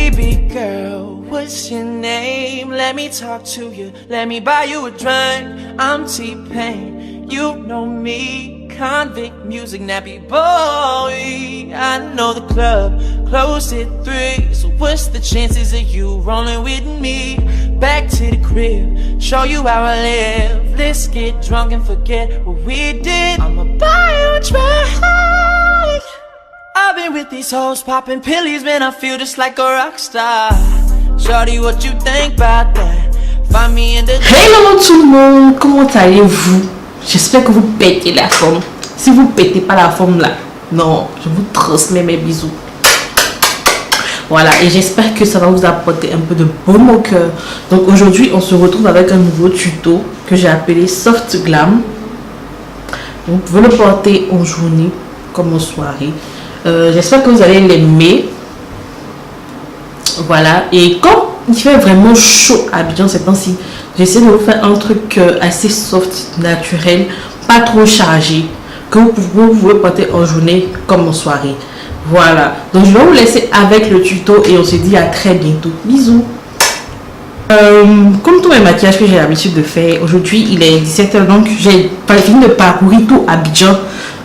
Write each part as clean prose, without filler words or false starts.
Baby girl, what's your name? Let me talk to you, let me buy you a drink. I'm T-Pain, you know me. Convict music, nappy boy. I know the club closed at 3, so what's the chances of you rolling with me? Back to the crib, show you how I live. Let's get drunk and forget what we did. I'ma buy you a drink. I've been with these hoes popping pillies, man, I feel just like a rock star. Shorty, what you think about that? Find me in the... Hello tout le monde, comment allez-vous? J'espère que vous pétez la forme. Si vous pétez pas la forme là, non, je vous transmets mes bisous. Voilà, et j'espère que ça va vous apporter un peu de baume au cœur. Donc aujourd'hui, on se retrouve avec un nouveau tuto que j'ai appelé Soft Glam. Donc, vous pouvez le porter en journée comme en soirée. J'espère que vous allez l'aimer. Voilà, et quand il fait vraiment chaud à Abidjan ces temps-ci, j'essaie de vous faire un truc assez soft, naturel, pas trop chargé, que vous pouvez porter en journée comme en soirée. Voilà, donc je vais vous laisser avec le tuto et on se dit à très bientôt. Bisous. Comme tous mes maquillages que j'ai l'habitude de faire, aujourd'hui il est 17h, donc j'ai fini de parcourir tout Abidjan.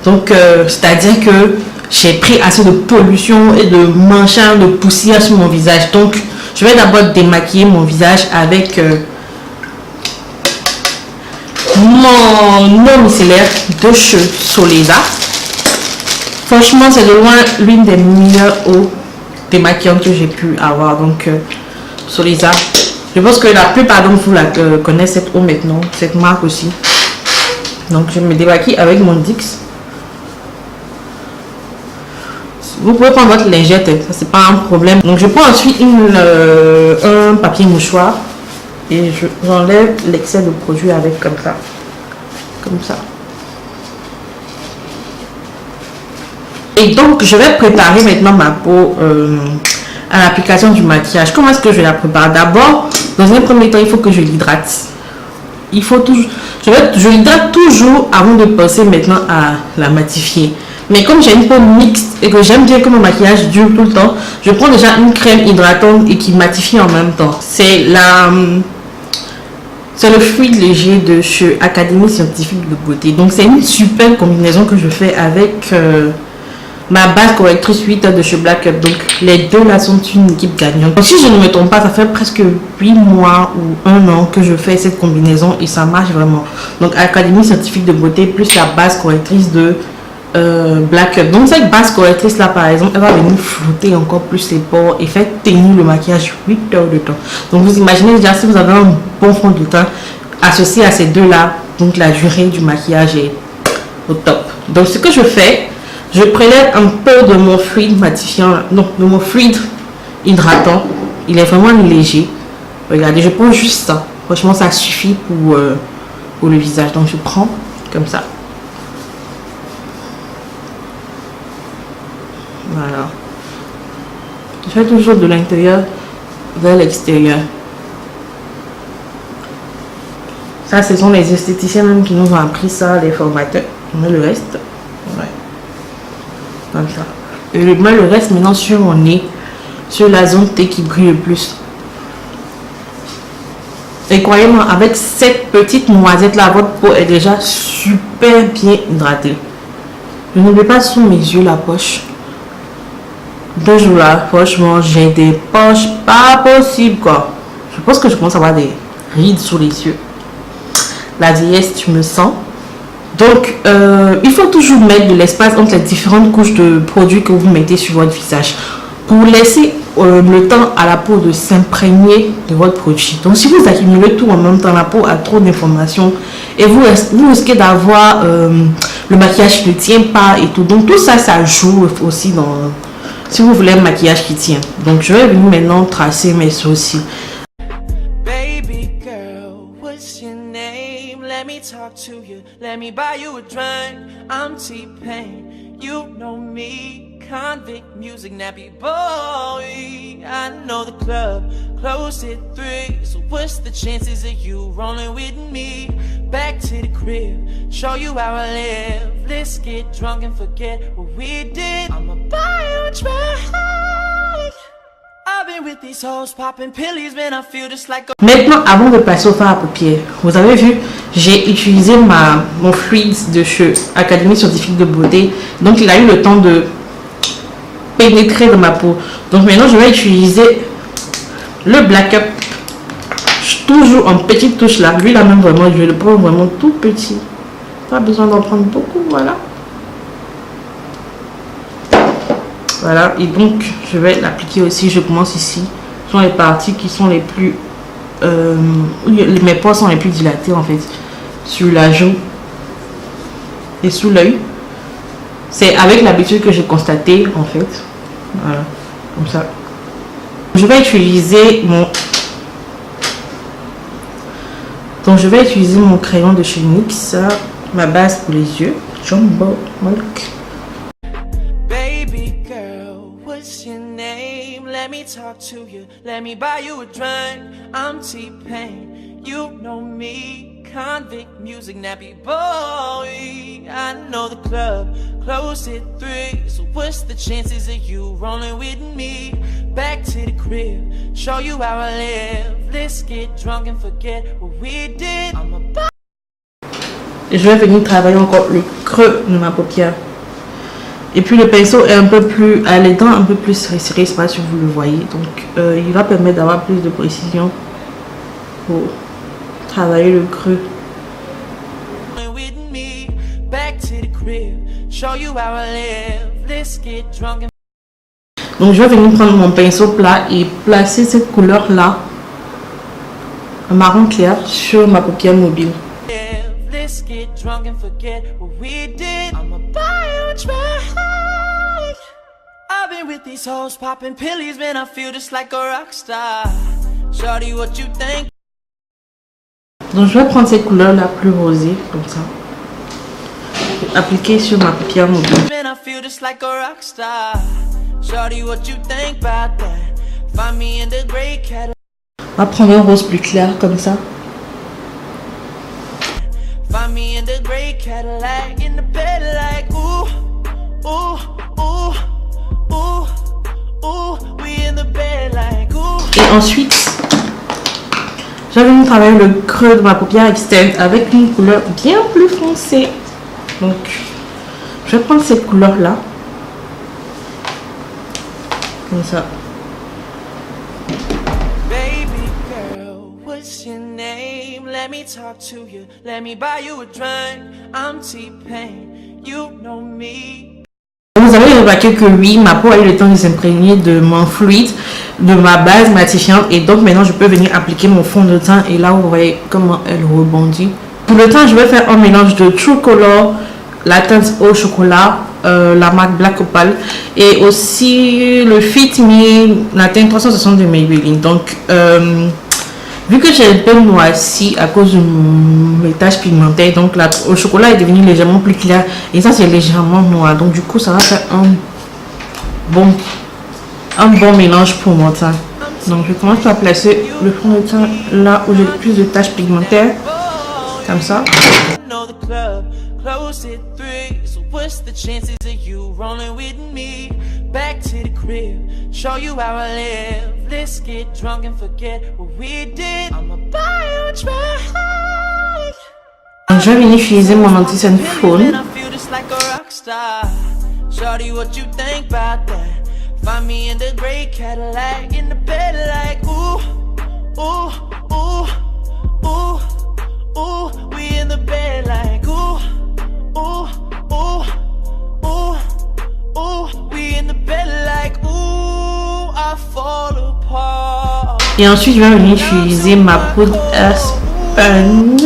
Donc c'est-à-dire que j'ai pris assez de pollution et de manchas, de poussière sur mon visage. Donc je vais d'abord démaquiller mon visage avec mon eau micellaire de chez Soleza. Franchement, c'est de loin l'une des meilleures eaux démaquillantes que j'ai pu avoir. Donc Soleza, je pense que la plupart d'entre vous connaissent cette eau maintenant, cette marque aussi. Donc je me démaquille avec mon Dix. Vous pouvez prendre votre lingette, ça c'est pas un problème. Donc je prends ensuite un papier mouchoir et j'enlève l'excès de produit avec comme ça. Comme ça. Et donc je vais préparer maintenant ma peau à l'application du maquillage. Comment est-ce que je la prépare? D'abord, dans un premier temps, il faut que je l'hydrate. Il faut toujours, je l'hydrate toujours avant de passer maintenant à la matifier. Mais comme j'ai une peau mixte et que j'aime bien que mon maquillage dure tout le temps, je prends déjà une crème hydratante et qui matifie en même temps. C'est le fluide léger de chez Académie Scientifique de Beauté. Donc c'est une super combinaison que je fais avec ma base correctrice 8 de chez Black Up. Donc les deux là sont une équipe gagnante. Donc, si je ne me trompe pas, ça fait presque 8 mois ou 1 an que je fais cette combinaison et ça marche vraiment. Donc Académie Scientifique de Beauté plus la base correctrice de Black Up. Donc cette base correctrice là par exemple, elle va venir flouter encore plus les pores et faire tenir le maquillage 8 heures de temps. Donc vous imaginez déjà, si vous avez un bon fond de teint associé à ces deux là, donc la durée du maquillage est au top. Donc ce que je fais, je prélève un peu de mon fluide matifiant, donc de mon fluide hydratant. Il est vraiment léger. Regardez, je prends juste ça. Franchement ça suffit pour le visage. Donc je prends comme ça. Voilà. Je fais toujours de l'intérieur vers l'extérieur. Ça, ce sont les esthéticiens même qui nous ont appris ça, les formateurs. On met le reste. Ouais. Comme ça. Et je mets le reste maintenant sur mon nez, sur la zone T qui brille le plus. Et croyez-moi, avec cette petite noisette là, votre peau est déjà super bien hydratée. Je n'oublie pas sous mes yeux la poche. 2 jours là, franchement, j'ai des poches pas possible quoi. Je pense que je commence à avoir des rides sous les yeux. La vieillesse, tu me sens. Donc, il faut toujours mettre de l'espace entre les différentes couches de produits que vous mettez sur votre visage pour laisser le temps à la peau de s'imprégner de votre produit. Donc, si vous accumulez tout en même temps, la peau a trop d'informations et vous risquez d'avoir le maquillage qui ne tient pas et tout. Donc, tout ça, ça joue aussi dans... Si vous voulez un maquillage qui tient. Donc je vais venir maintenant tracer mes sourcils. Baby girl, what's your name? Let me talk to you, let me buy you a drink. I'm T-Pain, you know me. Convict music, nappy boy. I know the club closed at 3, so what's the chances of you rolling with me? Back to the crib, show you how I live. Let's get drunk and forget what we did. I'ma buy you a drink. I've been been with these hoes popping pillies, man, I feel just like a... Maintenant, avant de passer au fard à paupières, vous avez vu, j'ai utilisé mon fluide de chez Académie Scientifique de Beauté. Donc, il a eu le temps de pénétrer dans ma peau. Donc, maintenant, je vais utiliser le Black Up. Toujours en petite touche là. Lui, là même, vraiment, je vais le prendre vraiment tout petit. Pas besoin d'en prendre beaucoup, voilà. Voilà, et donc, je vais l'appliquer aussi. Je commence ici. Ce sont les parties qui sont les plus... mes pores sont les plus dilatés en fait, sur la joue et sous l'œil. C'est avec l'habitude que j'ai constaté en fait. Voilà, comme ça. Je vais utiliser mon crayon de chez NYX, ma base pour les yeux, Jumbo Milk. Baby girl, what's your name? Let me talk to you. Let me buy you a drink. I'm T-Pain. You know me. Convict music, nappy boy. I know the club closed at 3. So what's the chances of you rolling with me? Back to the crib, show you how I live. Let's get drunk and forget what we did. I'm about... Je vais venir travailler encore le creux de ma paupière. Et puis le pinceau est un peu plus, les dents un peu plus resserrées, je sais pas si vous le voyez. Donc il va permettre d'avoir plus de précision pour travailler le creux. Donc je vais venir prendre mon pinceau plat et placer cette couleur là, marron clair, sur ma paupière mobile. Let's get drunk and forget what we did. I'ma buy you a drink. I've been with these hoes popping pillies, man, I feel just like a rock star. Shorty, what you think? Donc je vais prendre cette couleur la plus rosée, comme ça. Appliquer sur ma paupière mobile. Man, I feel just like a rock star. Shorty, what you think about that? Find me in the gray Cadillac. On va prendre un rose plus clair, comme ça. Find me in the gray Cadillac, in the bed like ooh, ooh, ooh, ooh, ooh, we in the bed like ooh. Et ensuite, je vais venir travailler le creux de ma paupière externe avec une couleur bien plus foncée. Donc, je vais prendre cette couleur là, comme ça. Let me talk to you, let me buy you a drink. I'm T-Pain, you know me. Vous avez remarqué que oui, ma peau a eu le temps de s'imprégner de mon fluide, de ma base matifiante, et donc maintenant je peux venir appliquer mon fond de teint et là vous voyez comment elle rebondit. Pour le teint, je vais faire un mélange de True Color, la teinte au chocolat, la marque Black Opal et aussi le Fit Me, la teinte 360 de Maybelline. Donc vu que j'ai un peu noirci à cause de mes taches pigmentées, donc le chocolat est devenu légèrement plus clair et ça c'est légèrement noir. Donc du coup ça va faire un bon mélange pour mon teint. Donc je commence par placer le fond de teint là où j'ai le plus de taches pigmentaires, comme ça. What's the chances of you rolling with me? Back to the crib, show you how I live. Let's get drunk and forget what we did. I'ma buy you a drink. Je vais venir utiliser mon anti-sun faune. Shorty, what you think about that? Find me in the gray Cadillac, in the bed like ooh, ooh, ooh, ooh, ooh, we in the bed like ooh, ooh. Ooh, ooh, ooh, we in the bed like ooh, I fall apart. Et ensuite, je vais venir utiliser ma poudre Aspen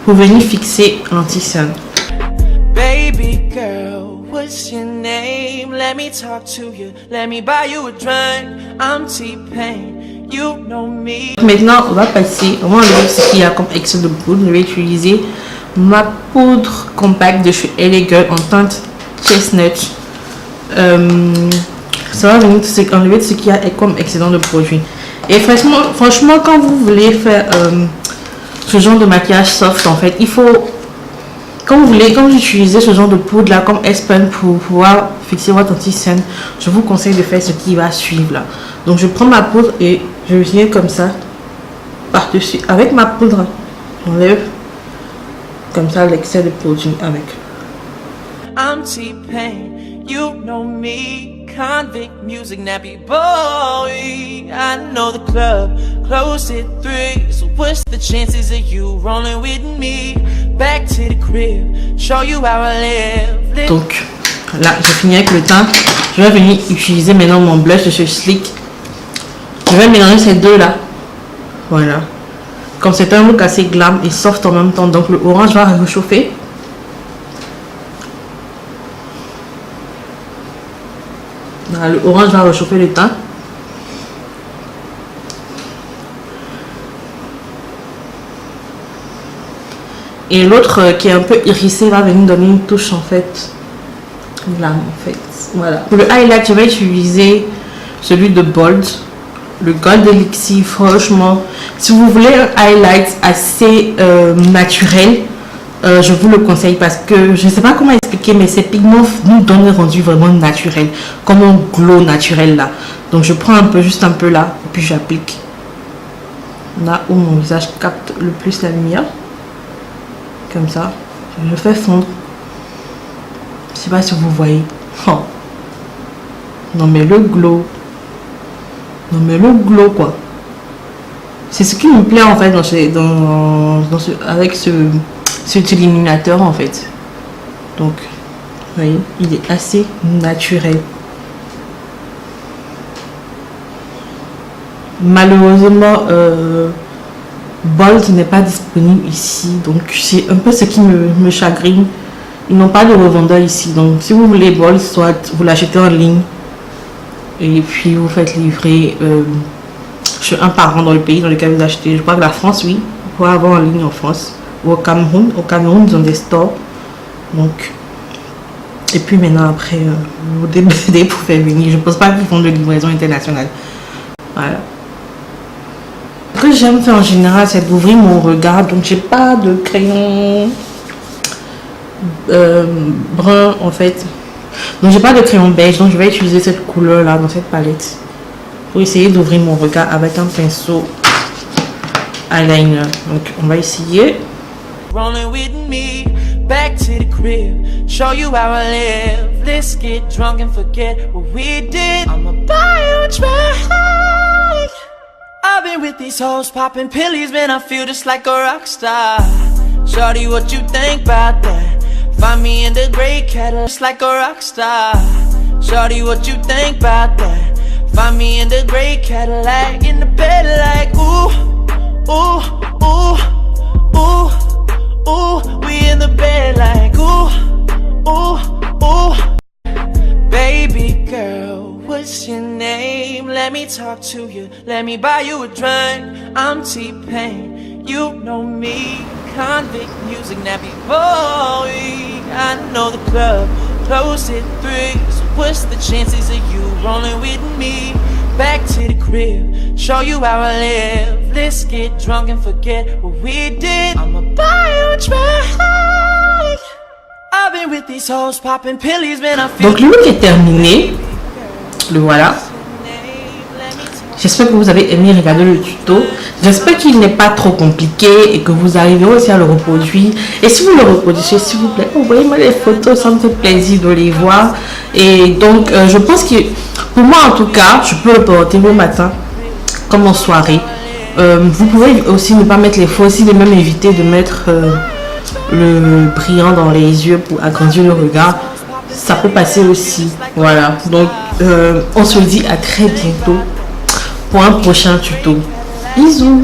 pour venir fixer l'anti-sun. Baby girl, what's your name? Let me talk to you, let me buy you a drink. I'm T-Pain, you know me. Maintenant, on va passer, on va enlever ce qu'il y a comme excès de poudre. Je vais utiliser ma poudre compacte de chez LA Girl en teinte chestnut. Ça va venir enlever ce qu'il y a comme excédent de produit. Et franchement, quand vous voulez faire ce genre de maquillage soft, en fait, il faut Quand vous voulez, quand vous utilisez ce genre de poudre là comme S-Pen pour pouvoir fixer votre anti-scène, je vous conseille de faire ce qui va suivre là. Donc je prends ma poudre et je viens comme ça par-dessus avec ma poudre. J'enlève comme ça l'excès de produit avec. I'm T-Pain, you know me, convict music, nappy boy. I know the club closed at 3, so what's the chances of you rolling with me? Back to the crib, show you how I live. Donc là, j'ai fini avec le teint. Je vais venir utiliser maintenant mon blush de chez Slick. Je vais mélanger ces deux là. Voilà. Comme c'est un look assez glam et soft en même temps, donc le orange va réchauffer. Voilà, le orange va réchauffer le teint. Et l'autre qui est un peu irisé va venir donner une touche en fait. Là en fait. Voilà. Pour le highlight, je vais utiliser celui de Bold. Le Gold Elixir, franchement. Si vous voulez un highlight assez naturel, je vous le conseille parce que je ne sais pas comment expliquer, mais ces pigments nous donnent un rendu vraiment naturel, comme un glow naturel là. Donc je prends un peu, juste un peu là, et puis j'applique là où mon visage capte le plus la lumière. Comme ça, je fais fondre. Je sais pas si vous voyez. Oh. Non mais le glow. Non mais le glow quoi. C'est ce qui me plaît en fait avec cet illuminateur en fait. Donc, vous voyez, il est assez naturel. Malheureusement, Bold n'est pas disponible ici, donc c'est un peu ce qui me chagrine. Ils n'ont pas de revendeur ici, donc si vous voulez Bold, soit vous l'achetez en ligne et puis vous faites livrer chez un parent dans le pays dans lequel vous achetez. Je crois que la France, oui, vous pouvez avoir en ligne en France ou au Cameroun. Au Cameroun, ils ont des stores, donc. Et puis maintenant après, vous débordez pour faire venir. Je ne pense pas qu'ils font de livraison internationale. Voilà. Ce que j'aime faire en général, c'est d'ouvrir mon regard. Donc j'ai pas de crayon brun en fait. Donc j'ai pas de crayon beige. Donc je vais utiliser cette couleur là dans cette palette pour essayer d'ouvrir mon regard avec un pinceau eyeliner. Donc on va essayer. Rolling with me, back to the crib, show you how I live. Let's get drunk and forget what we did. I'ma buy you a drink. I've been with these hoes popping pillies, man, I feel just like a rock star. Shorty, what you think about that? Find me in the gray Cadillac, just like a rock star. Shorty, what you think about that? Find me in the gray Cadillac, in the bed like ooh, ooh, ooh, ooh, ooh. We in the bed like ooh, ooh, ooh. Baby girl, what's your name? Let me talk to you, let me buy you a drink. I'm T-Pain, you know me, convict music, nappy boy. I know the club closed at 3, so what's the chances of you rolling with me? Back to the crib, show you how I live. Let's get drunk and forget what we did. I'ma buy you a drink. I've been with these hoes popping pillies, man, I feel. Donc le look est terminé. Le voilà. J'espère que vous avez aimé regarder le tuto. J'espère qu'il n'est pas trop compliqué et que vous arriverez aussi à le reproduire. Et si vous le reproduisez, s'il vous plaît, envoyez-moi les photos, ça me fait plaisir de les voir. Et donc, je pense que, pour moi en tout cas, je peux le porter le matin comme en soirée. Vous pouvez aussi ne pas mettre les faux, aussi de même éviter de mettre le brillant dans les yeux pour agrandir le regard. Ça peut passer aussi. Voilà. Donc, on se dit à très bientôt pour un prochain tuto. Bisous.